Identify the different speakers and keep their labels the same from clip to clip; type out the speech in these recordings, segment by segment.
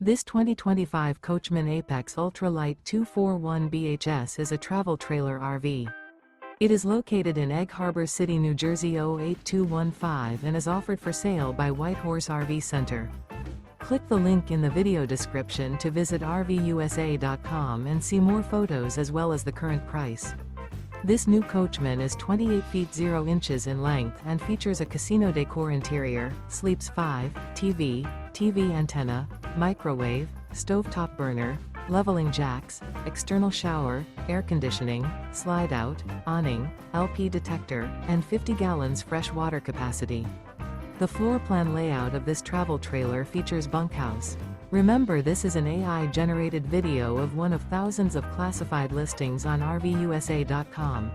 Speaker 1: This 2025 Coachmen Apex Ultra-Lite 241 BHS is a travel trailer RV. It is located in Egg Harbor City, New Jersey 08215 and is offered for sale by White Horse RV Center. Click the link in the video description to visit RVUSA.com and see more photos as well as the current price. This new Coachmen is 28 feet 0 inches in length and features a casino decor interior, sleeps 5, TV antenna, microwave, stovetop burner, leveling jacks, external shower, air conditioning, slide-out, awning, LP detector, and 50 gallons fresh water capacity. The floor plan layout of this travel trailer features bunkhouse. Remember, this is an AI-generated video of one of thousands of classified listings on RVUSA.com.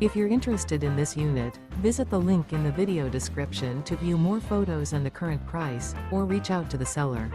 Speaker 1: If you're interested in this unit, visit the link in the video description to view more photos and the current price, or reach out to the seller.